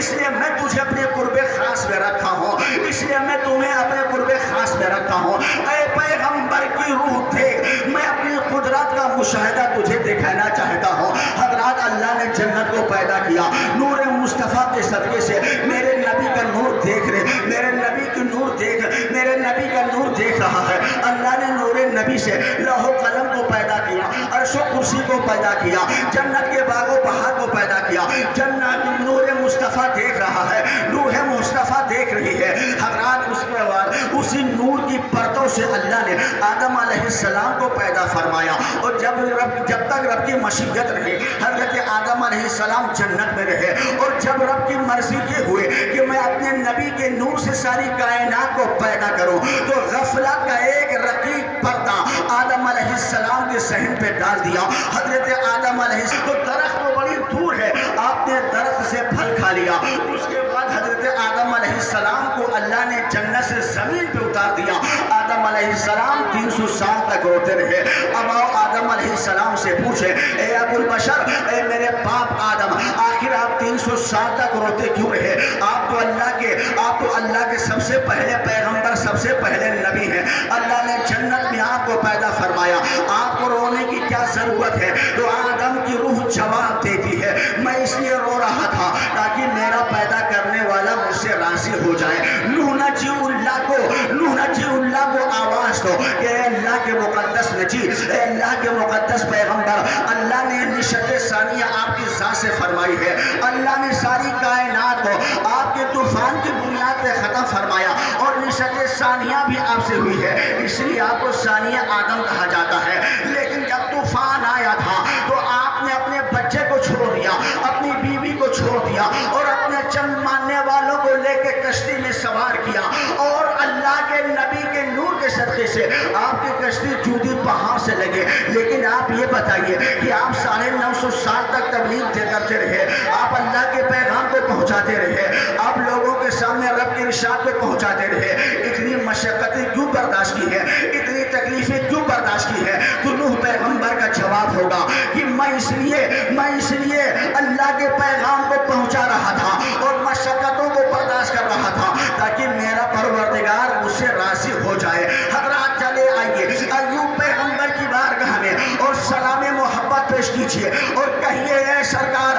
اس لیے میں تجھے اپنے قرب خاص میں رکھا ہوں، اس لیے میں تمہیں اپنے قرب خاص میں رکھا ہوں۔ اے پیغمبر کی روح دیکھ، میں اپنی قدرت کا مشاہدہ تجھے دکھانا چاہتا ہوں۔ حضرات اللہ نے جنت کو پیدا کیا نور مصطفیٰ کے صدقے سے۔ میرے نبی کا نور دیکھ رہے، میرے نبی کی نور دیکھ، میرے نبی کا نور دیکھ رہا ہے۔ اللہ نے نور نبی سے لوح و قلم کو پیدا کیا، عرش و کرسی کو پیدا کیا، جنت کے باغ و بہار کو پیدا کیا۔ جنت نور مصطفیٰ دیکھ رہا ہے، روح مصطفیٰ دیکھ رہی ہے۔ حضرات اس کے بعد اسی نور کی پرتوں سے اللہ نے آدم علیہ السلام کو پیدا فرمایا، اور جب تک رب کی مشیت رہی حضرت آدم علیہ السلام جنت میں رہے، اور جب رب کی مرضی یہ ہوئے کہ میں اپنے نبی کے نور سے ساری کائنات کو پیدا کروں، تو غفلت کا ایک رقیق پردہ آدم علیہ السلام کے صحن پہ ڈال دیا۔ حضرت آدم علیہ السلام تو درخت تو بڑی دور ہے، آپ نے درخت سے پھل کھا لیا۔ اس کے بعد حضرت آدم علیہ السلام کو اللہ نے جنت سے زمین پہ اتار دیا۔ آدم علیہ السلام 300 سال تک روتے رہے۔ اب آؤ آدم علیہ السلام سے پوچھے، اے ابو البشر، اے میرے باپ آدم، آخر آپ 300 سال تک روتے کیوں رہے؟ آپ تو اللہ کے سب سے پہلے پیغمبر، سب سے پہلے نبی ہیں۔ اللہ نے جنت میں آپ کو پیدا فرمایا، آپ کو رونے کی کیا ضرورت ہے؟ تو آدم کی روح جواب دیتی ہے، میں اس لیے رو رہا تھا تاکہ میرا پیدا کرنے والا مجھ سے راضی ہو جائے۔ نوح نجی اللہ کو آواز دو کہ اے اللہ کے مقدس نجی، اے اللہ کے مقدس پیغمبر، اللہ نے نشت ثانیہ آپ کی ذات سے فرمائی ہے۔ اللہ نے ساری کائنات کو آپ کے طوفان کی بنیاد پہ ختم فرمایا، اور نشت ثانیہ بھی آپ سے ہوئی ہے، اس لیے آپ کو ثانیہ آدم کہا جاتا ہے۔ لیکن جب طوفان آیا تھا تو آپ نے اپنے بچے کو چھوڑ دیا، اپنی بیوی کو چھوڑ دیا، اور اپنے چند ماننے والوں کو لے کے کشتی میں سوار کیا، اور اللہ کے نبی کے نور کے صدقے سے آپ کی کشتی جودی پہاڑ سے لگے۔ لیکن آپ یہ بتائیے کہ آپ 950 سال تک تبلیغ کرتے رہے، آپ اللہ کے پیغام کو پہنچاتے رہے، آپ لوگوں کے سامنے رب کی ارشاد کو پہنچاتے رہے، اتنی مشقتیں کیوں برداشت کی ہے، اتنی تکلیفیں کیوں برداشت کی ہے؟ تو نوح پیغمبر کا جواب ہوگا کہ میں اس لیے اللہ کے پیغام کو پہنچا رہا تھا اور مشقتوں کو برداشت کر رہا تھا تاکہ میرا پروردگار مجھ سے راضی ہو جائے۔ حضرات چلے آئیے ایوب پیغمبر کی بارگاہ میں اور سلام محبت پیش کیجیے اور کہیے، اے سرکار،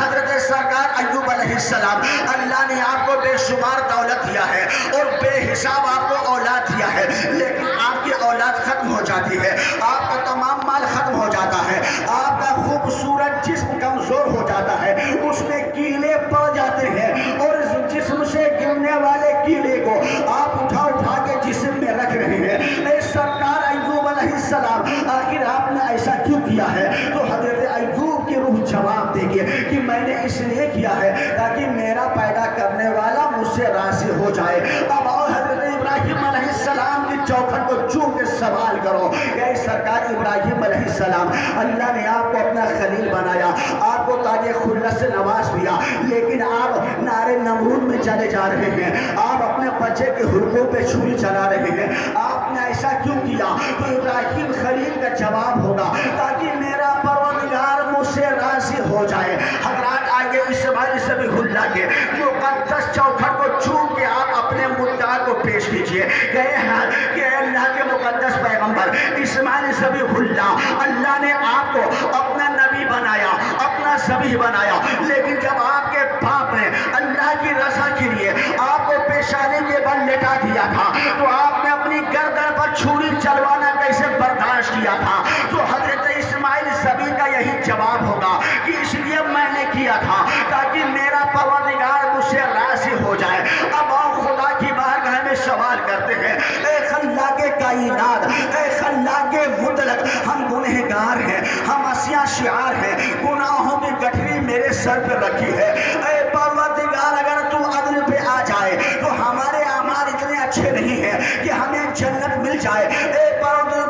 حضرت سرکار ایوب علیہ السلام، اللہ نے آپ کو بے شمار دولت دیا ہے اور بے حساب آپ کو اولاد دیا ہے، لیکن آپ کی اولاد ختم ہو جاتی ہے، آپ کا تمام مال ختم ہو جاتا ہے، آپ کا خوبصورت جسم کمزور ہو جاتا ہے، اس میں کیلے پڑ جاتے ہیں، اور اس جسم سے گرنے والے کیلے کو آپ اٹھا کے جسم میں رکھ رہے ہیں۔ اے سرکار ایوب علیہ السلام، آخر آپ نے ایسا کیوں کیا ہے؟ تو حضرت ایوب کی روح جواب دے گی کہ میں نے اس لیے کیا ہے تاکہ میرا پیدا کرنے والا مجھ سے راضی ہو جائے۔ اب آؤ حضرت ابراہیم علیہ السلام کی چوکھٹ کو چوم کے سوال کرو کہ اے سرکار ابراہیم علیہ السلام، اللہ نے آپ کو اپنا خلیل بنایا، آپ کو تاج خلت سے نواز دیا، لیکن آپ نارے نمرود میں چلے جا رہے ہیں، آپ اپنے بچے کے حلقوں پہ چھری چلا رہے ہیں، آپ نے ایسا کیوں کیا؟ تو ابراہیم خلیل کا جواب ہوگا تاکہ میرا پروردگار مجھ سے راضی ہو جائے۔ حضرات آئیے اسماعیل ذبیح اللہ کے مقدس چوکھٹ کو چوم کے آپ اپنے مدعا کو پیش کیجئے کہ اللہ کے مقدس پیغمبر اسماعیل ذبیح اللہ نے آپ کو اپنا نبی بنایا، اپنا ذبیح بنایا، لیکن جب آپ کے باپ نے اللہ کی رضا کے لیے آپ کو پیشانی کے بل لٹا دیا تھا تو آپ نے اپنی گردن پر چھری چلوانا کیسے برداشت کیا تھا؟ تو حضرت اسماعیل ذبیح کا یہی جواب ہوگا کہ اس لیے میں نے کیا تھا تاکہ میرا پروردگار مجھ سے راضی ہو جائے۔ اب آؤ خدا کی بارگاہ میں سوال کرتے ہیں، اے خلاق کائنات، اے خلاق مطلق، ہم گنہگار ہیں، ہم عصیاں شعار ہیں، گناہوں کی گٹھری میرے سر پہ رکھی ہے، اے پروردگار اگر تو عدل پہ آ جائے تو ہمارے اعمال اتنے اچھے نہیں ہیں کہ ہمیں جنت مل جائے۔ اے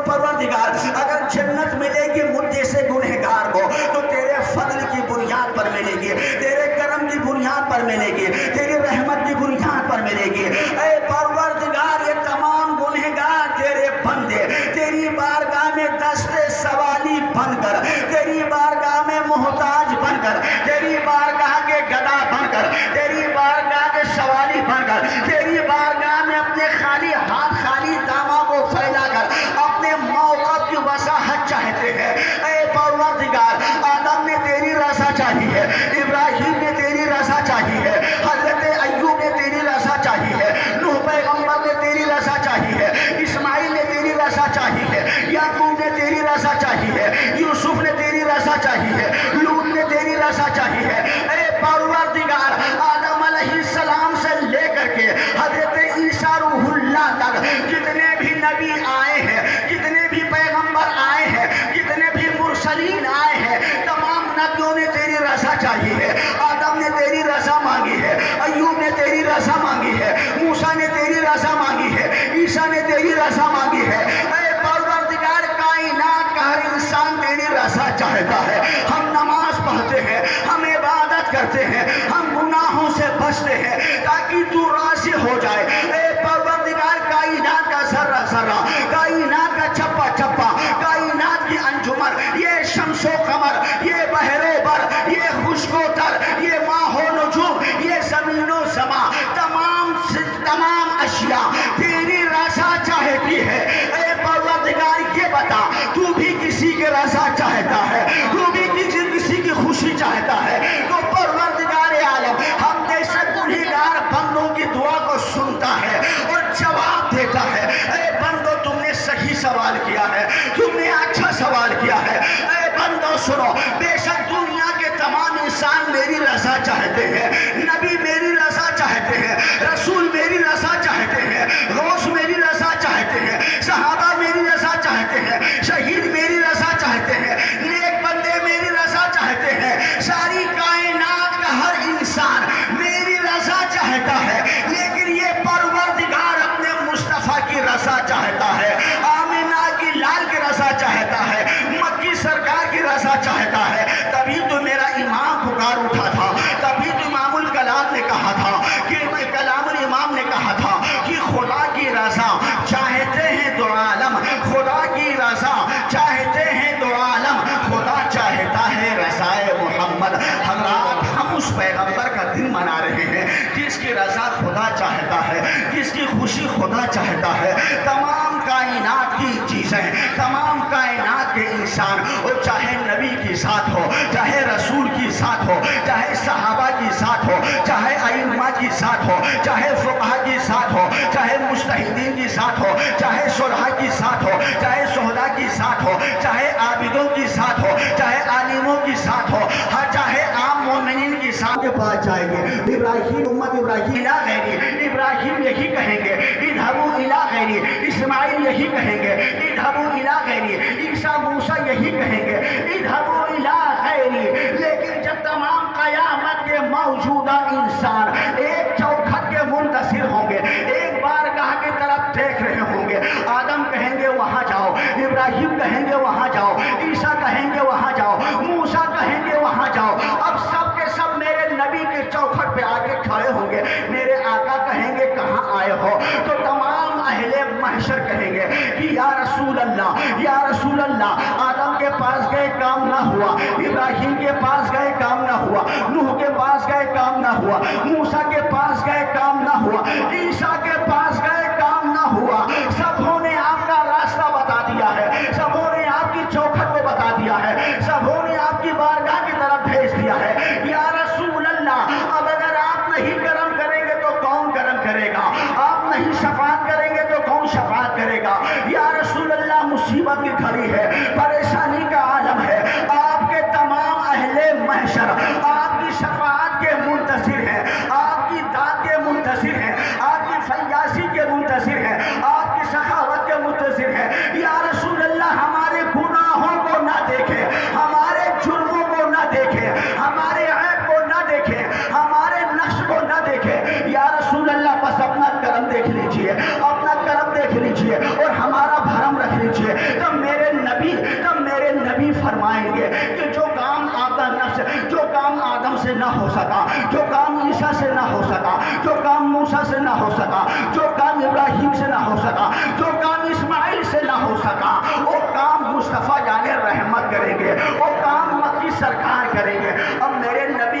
پروردگار اگر جنت ملے گی مجھ جیسے گنہگار کو تو تیرے فضل کی بنیاد پر ملے گی، تیرے کرم کی بنیاد پر ملے گی، تیری رحمت کی بنیاد پر ملے گی۔ اے پروردگار یہ تمام گنہگار تیرے بندے تیری بارگاہ میں دستے سوالی بن کر، تیری بارگاہ میں محتاج بن کر، تیری بارگاہ کے گدا بن کر تیری بارگاہ کے سوالی بن کر، تیری بارگاہ میں اپنے خالی ہاتھ خالی داموں کو پھیلا کر اپنے موقف کی وضاحت چاہتے ہیں۔ اے پروردگار، آدم نے تیری رضا چاہی ہے، ابراہیم نے تیری رضا چاہی ہے، حضرت ایوب نے تیری رضا چاہی ہے، نوح پیغمبر نے تیری رضا چاہی ہے، اسماعیل نے تیری رضا چاہی ہے، یعقوب نے تیری رضا چاہی ہے، یوسف نے تیری رضا چاہی ہے، لوط نے تیری رضا چاہی ہے۔ اے پروردگار، آدم علیہ السلام سے لے کر کے حضرت عیسیٰ روح اللہ تک جتنے بھی نبی آئے ہیں، جتنے بھی پیغمبر آئے ہیں، جتنے بھی مرسلین آئے ہیں، تمام نبیوں نے تیری رضا چاہی ہے۔ آدم نے تیری رضا مانگی ہے، ایوب نے تیری رضا مانگی ہے، موسیٰ نے تیری رضا مانگی ہے، عیسیٰ نے تیری رضا مانگی ہے۔ اے پروردگار، کائنات کا ہر انسان تیری رضا چاہتا ہے۔ ہم نماز پڑھتے ہیں، ہم عبادت کرتے ہیں، ہم گناہوں سے بچتے ہیں تاکہ تو راضی ہو جائے۔ اے پروردگار، کائنات کا ذرہ ذرہ، کائنات کا چپا چپا، کائنات کی انجمن، یہ شمس و قمر، یہ بحر و بر، یہ خشک و تر، یہ ماہ و نجوم، یہ زمین و زماں، تمام اشیاء تیری رضا چاہتی ہے۔ اے پروردگار، یہ بتا، تو بھی کسی کے رضا چاہتا ہے، تو بھی کسی کی خوشی چاہتا ہے تو پروردگار عالم ہم جیسے گنہگار بندوں کی دعا کو سنتا ہے اور جواب دیتا ہے۔ اے بندو، تم نے صحیح سوال کیا ہے، تم نے اچھا سوال کیا ہے۔ اے بندو سنو، بے شک دنیا کے تمام انسان میری رضا چاہتے ہیں، نبی میری رضا چاہتے ہیں، رسول میری رضا چاہتے ہیں، غوث میری رضا چاہتے ہیں، صحابہ میری رضا چاہتے ہیں، شہید میری رضا چاہتے ہیں، نیک بندے میری رضا چاہتے ہیں، ساری کائنات کا ہر انسان میری رضا چاہتا ہے، لیکن یہ پروردگار اپنے مصطفیٰ کی رضا چاہتا ہے، آمینہ کی لال کی رضا چاہتا ہے، مکی سرکار کی رضا چاہتا ہے۔ تبھی تو میرا امام پکار اٹھا تھا، تبھی تو امام الکلام نے کہا تھا کہ کلام الامام نے کہا تھا کہ خدا کی رضا چاہتے ہیں دو عالم، خدا کی رضا چاہتے ہیں دو عالم، خدا چاہتا ہے رضائے محمد۔ حضرات، ہم اس پیغمبر کا دن منا رہے ہیں جس کی رضا خدا چاہتا ہے، جس کی خوشی خدا چاہتا ہے۔ تمام کائنات کی چیزیں، تمام کائنات کے انسان، اور چاہے نبی کی ذات ہو، چاہے رسول کی ذات ہو، چاہے صحابہ کی ذات ہو، چاہے ائمہ کی ذات ہو، چاہے فقہا کی ذات ہو، چاہے مجتہدین کی ذات ہو، چاہے صلحاء کی ذات ہو، چاہے شہداء کی ذات ہو، چاہے عابدوں کی ذات ہو، چاہے عالموں کی ذات ہو، چاہے عام مومنین کی ذات کے پاس جائیں گے، ابراہیم امت ابراہیم الی غیری، ابراہیم یہی کہیں گے اذهبوا الی غیری، اسماعیل یہی کہیں گے اذهبوا الی غیری، عیسیٰ موسیٰ یہی کہیں گے اذهبوا الی غیری۔ لیکن جب تمام قیامت کے موجودہ انسان ایک چوکھٹ کے منتظر ہوں گے، ایک بارگاہ کی طرف دیکھ رہے ہوں گے، آدم کہیں گے وہاں جاؤ، ابراہیم کہیں گے وہاں جاؤ، عیسیٰ کہیں گے وہاں جاؤ، موسیٰ کہیں گے وہاں جاؤ، اب سب کے سب میرے نبی کے چوکھٹ پہ آ کے کھڑے ہوں گے، میرے آقا کہیں گے کہاں آئے ہو؟ تو تمام اہل محشر کہیں گے کہ یا رسول اللہ، یا رسول اللہ، آدم کے پاس گئے کام نہ ہوا، ابراہیم کے پاس گئے کام نہ ہوا، نوح کے پاس گئے کام نہ ہوا، موسیٰ کے پاس گئے کام نہ ہوا، عیسیٰ کے پاس گئے کام نہ ہوا، سبوں نے آپ کا راستہ بتا دیا ہے، سبوں نے آپ کی چوکھٹ کو بتا دیا ہے، سبوں نے آپ کی بارگاہ کی طرف بھیج دیا ہے۔ یا رسول اللہ، اب اگر آپ نہیں کرم کریں گے تو کون کرم کرے گا؟ آپ نہیں شفاعت کریں گے تو کون شفاعت کرے گا؟ یا رسول اللہ، مصیبت کی گھڑی ہے، پریشانی کا عالم ہے، آپ کے تمام اہل محشر آپ کی شفاعت کے منتظر ہیں، آپ کی داد کے منتظر ہیں، آپ کی فیاضی کے منتظر ہیں، آپ کی سخاوت کے منتظر ہیں۔ یا رسول اللہ، ہمارے گناہوں کو نہ دیکھیں، ہمارے جرموں کو نہ دیکھیں، ہمارے عیب کو نہ دیکھیں، ہمارے نقش کو نہ دیکھیں۔ یا رسول اللہ، بس اپنا کرم دیکھ لیجئے، اپنا کرم دیکھ لیجئے اور ہمارا بھرم رکھ لیجئے۔ تب میرے نبی فرمائیں گے کہ جو کام آدم سے نہ ہو سکا، جو کام عیسیٰ سے نہ ہو سکا، جو کام موسیٰ سے نہ ہو سکا، جو کام ابراہیم سے نہ ہو سکا، جو کام اسماعیل سے نہ ہو سکا، وہ کام مصطفیٰ جان رحمت کریں گے، وہ کام مکی سرکار کریں گے۔ اب میرے نبی